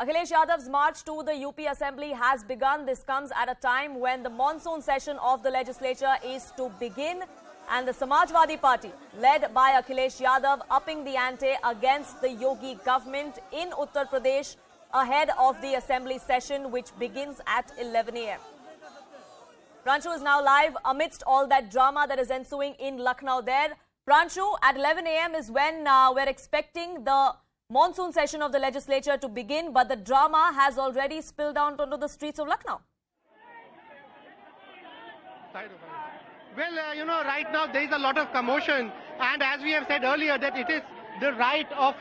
Akhilesh Yadav's march to the UP Assembly has begun. This comes at a time when the monsoon session of the legislature is to begin, and the Samajwadi Party, led by Akhilesh Yadav, upping the ante against the Yogi government in Uttar Pradesh ahead of the Assembly session, which begins at 11 a.m. Pranshu is now live amidst all that drama that is ensuing in Lucknow there. Pranshu, at 11 a.m. is when we're expecting the monsoon session of the legislature to begin, but the drama has already spilled down onto the streets of Lucknow. Well, right now there is a lot of commotion, and as we have said earlier, that it is the right of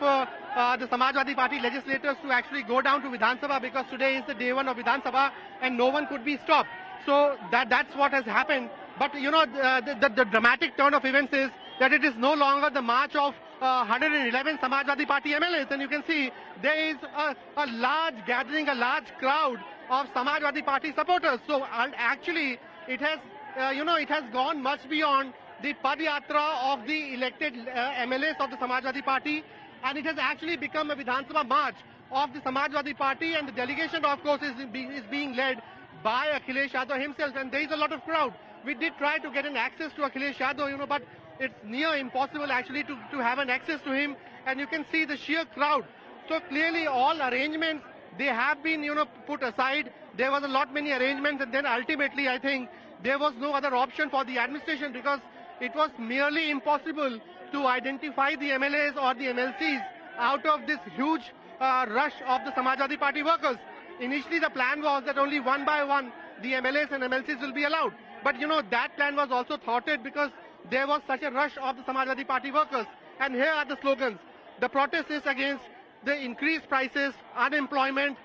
the Samajwadi Party legislators to actually go down to Vidhan Sabha, because today is the day one of Vidhan Sabha and no one could be stopped. So that's what has happened. But the dramatic turn of events is that it is no longer the march of 111 Samajwadi Party MLAs, and you can see there is a large gathering, a large crowd of Samajwadi Party supporters. So actually it has it has gone much beyond the Padyatra of the elected MLAs of the Samajwadi Party, and it has actually become a Vidhan Sabha march of the Samajwadi Party, and the delegation, of course, is being led by Akhilesh Yadav himself, and there is a lot of crowd. We did try to get an access to Akhilesh Yadav, but it's near impossible actually to have an access to him, and you can see the sheer crowd. So clearly all arrangements, they have been put aside. There was a lot many arrangements, and then ultimately I think there was no other option for the administration, because it was merely impossible to identify the MLAs or the MLCs out of this huge rush of the Samajwadi Party workers. Initially the plan was that only one by one the MLAs and MLCs will be allowed. But that plan was also thwarted because there was such a rush of the Samajwadi Party workers. And here are the slogans. The protest is against the increased prices, unemployment,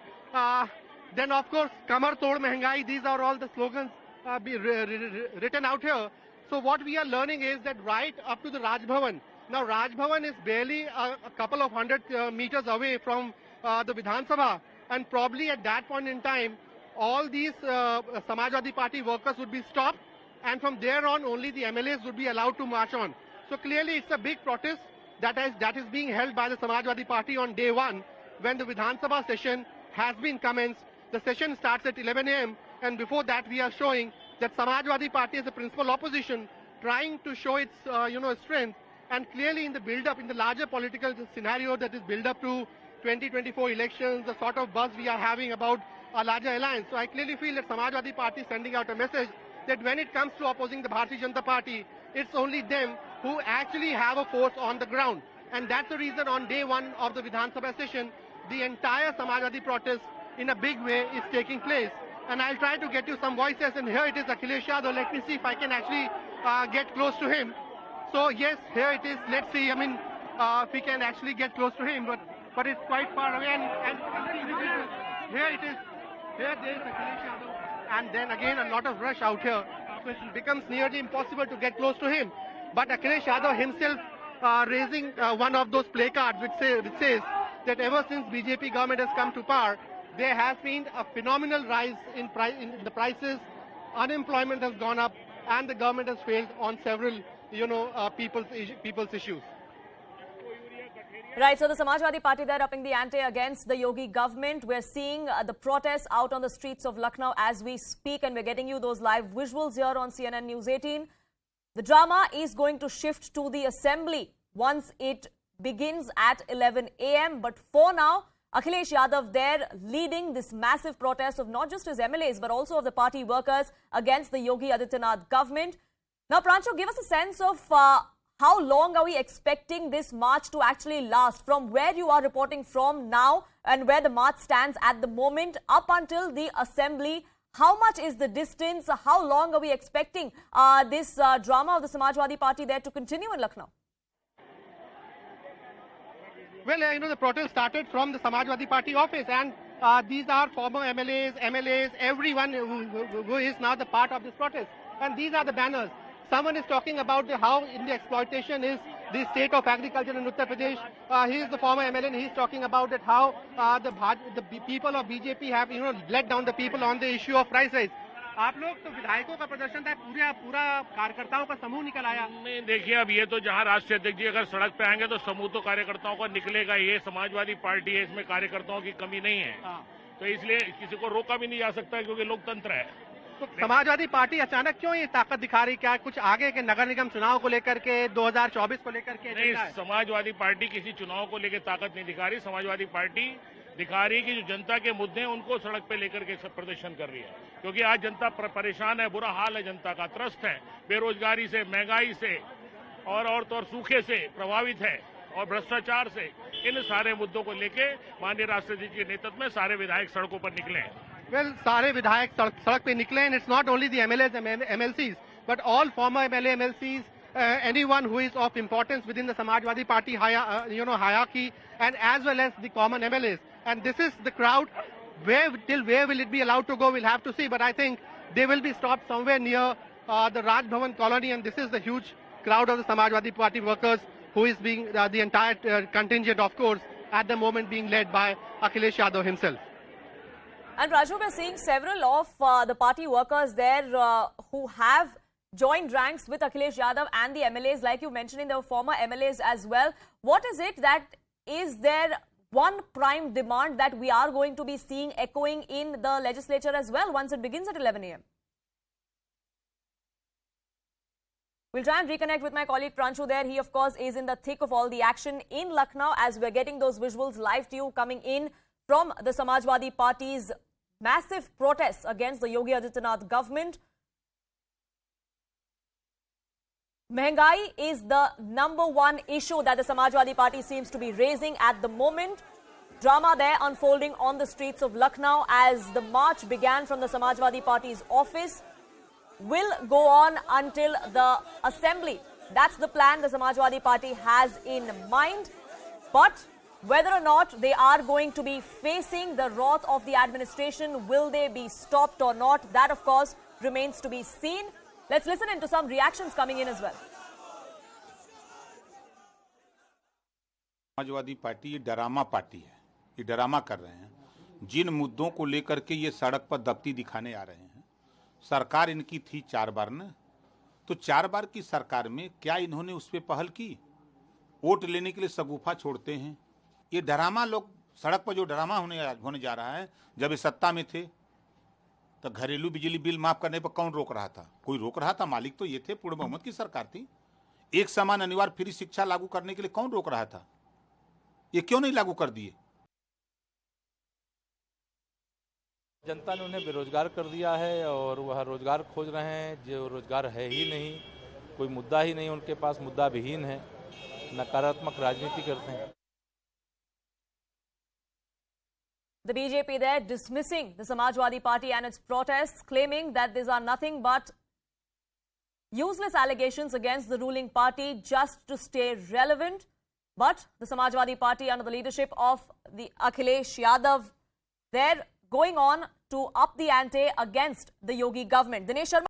then of course Kamar Tod Mehengai. These are all the slogans written out here. So what we are learning is that right up to the Raj Bhavan. Now Raj Bhavan is barely a couple of hundred meters away from the Vidhan Sabha, and probably at that point in time all these Samajwadi Party workers would be stopped, and from there on only the MLAs would be allowed to march on. So clearly it's a big protest that is being held by the Samajwadi Party on day one, when the Vidhan Sabha session has been commenced. The session starts at 11 a.m. and before that we are showing that Samajwadi Party is a principal opposition trying to show its strength, and clearly in the build-up, in the larger political scenario that is build up to 2024 elections, the sort of buzz we are having about a larger alliance. So I clearly feel that Samajwadi Party is sending out a message that when it comes to opposing the Bharatiya Janata Party, it's only them who actually have a force on the ground. And that's the reason on day one of the Vidhan Sabha session, the entire Samajwadi protest in a big way is taking place. And I'll try to get you some voices, and here it is Akhilesh Yadav. Let me see if I can actually get close to him. So yes, here it is. Let's see, if we can actually get close to him, but it's quite far away, and here it is. Here there is Akhilesh Yadav, and then again a lot of rush out here. So it becomes nearly impossible to get close to him. But Akhilesh Yadav himself raising one of those placards which says that ever since BJP government has come to power, there has been a phenomenal rise in the prices, unemployment has gone up, and the government has failed on several people's issues. Right, so the Samajwadi Party there upping the ante against the Yogi government. We're seeing the protests out on the streets of Lucknow as we speak, and we're getting you those live visuals here on CNN News 18. The drama is going to shift to the Assembly once it begins at 11 a.m. But for now, Akhilesh Yadav there leading this massive protest of not just his MLAs but also of the party workers against the Yogi Adityanath government. Now, Pranshu, give us a sense of how long are we expecting this march to actually last, from where you are reporting from now and where the march stands at the moment up until the Assembly. How much is the distance? How long are we expecting this drama of the Samajwadi Party there to continue in Lucknow? Well, the protest started from the Samajwadi Party office, and these are former MLAs, everyone who is now the part of this protest. And these are the banners. Someone is talking about how in the exploitation is the state of agriculture in Uttar Pradesh. He is the former MLA, and he is talking about that how the people of BJP have led down the people on the issue of price rise. आप लोग तो विधायकों का प्रदर्शन था, पूरा कार्यकर्ताओं का समूह निकल आया। नहीं देखिए, अब ये तो जहां राष्ट्रीय अध्यक्ष जी अगर सड़क पे आएंगे तो समूह तो कार्यकर्ताओं का निकलेगा। ये समाजवादी पार्टी है, इसमें कार्यकर्ताओं की कमी नहीं है। तो इसलिए किसी को रोका भी नहीं जा सकता क्योंकि लोकतंत्र है। तो समाजवादी पार्टी अचानक क्यों ये ताकत दिखा रही? क्या कुछ आगे के नगर निगम चुनाव को लेकर के, 2024 को लेकर के? नहीं, समाजवादी पार्टी किसी चुनाव को लेकर ताकत नहीं दिखा रही। समाजवादी पार्टी दिखा रही कि जो जनता के मुद्दे हैं उनको सड़क पे लेकर के प्रदर्शन कर रही है, क्योंकि आज जनता परेशान है, बुरा हाल है, जनता का त्रस्त है, बेरोजगारी से, महंगाई से और तो सूखे से प्रभावित है और भ्रष्टाचार से। इन सारे मुद्दों को लेके माननीय राष्ट्रपति जी के नेतृत्व में सारे विधायक सड़कों पर निकले हैं। Well, सारे विधायक सड़क पे निकले, and it's not only the MLAs and MLCs, but all former MLA, MLCs, anyone who is of importance within the Samajwadi Party hierarchy, and as well as the common MLAs. And this is the crowd. Till where will it be allowed to go? We'll have to see. But I think they will be stopped somewhere near the Raj Bhavan colony, and this is the huge crowd of the Samajwadi Party workers, who is being the entire contingent, of course, at the moment being led by Akhilesh Yadav himself. And Raju, we're seeing several of the party workers there who have joined ranks with Akhilesh Yadav and the MLAs. Like you mentioned, there were former MLAs as well. What is it that is there one prime demand that we are going to be seeing echoing in the legislature as well once it begins at 11 a.m.? We'll try and reconnect with my colleague Pranshu there. He, of course, is in the thick of all the action in Lucknow as we're getting those visuals live to you coming in from the Samajwadi Party's massive protests against the Yogi Adityanath government. Mehengai is the #1 issue that the Samajwadi Party seems to be raising at the moment. Drama there unfolding on the streets of Lucknow as the march began from the Samajwadi Party's office. Will go on until the assembly. That's the plan the Samajwadi Party has in mind. But whether or not they are going to be facing the wrath of the administration, will they be stopped or not? That, of course, remains to be seen. Let's listen into some reactions coming in as well. Samajwadi party ये drama party है, ये drama कर रहे हैं। जिन मुद्दों को लेकर के ये सड़क पर दबती दिखाने आ रहे हैं, सरकार इनकी थी 4 बार न, तो 4 बार की सरकार में क्या इन्होंने उस पर पहल की? वोट लेने के लिए सगुफा छोड़ते हैं। ये ड्रामा, लोग सड़क पर जो ड्रामा होने जा रहा है, जब ये सत्ता में थे तो घरेलू बिजली बिल माफ करने पर कौन रोक रहा था? कोई रोक रहा था? मालिक तो ये थे, पूर्ण बहुमत की सरकार थी। एक समान अनिवार्य फ्री शिक्षा लागू करने के लिए कौन रोक रहा था? ये क्यों नहीं लागू कर दिए? जनता ने उन्हें बेरोजगार कर दिया है और वह रोजगार खोज रहे हैं, जो रोजगार है ही नहीं, कोई मुद्दा ही नहीं उनके पास, मुद्दा विहीन है, नकारात्मक राजनीति करते हैं। The BJP there dismissing the Samajwadi Party and its protests, claiming that these are nothing but useless allegations against the ruling party just to stay relevant. But the Samajwadi Party, under the leadership of the Akhilesh Yadav, they're going on to up the ante against the Yogi government. Dinesh Sharma.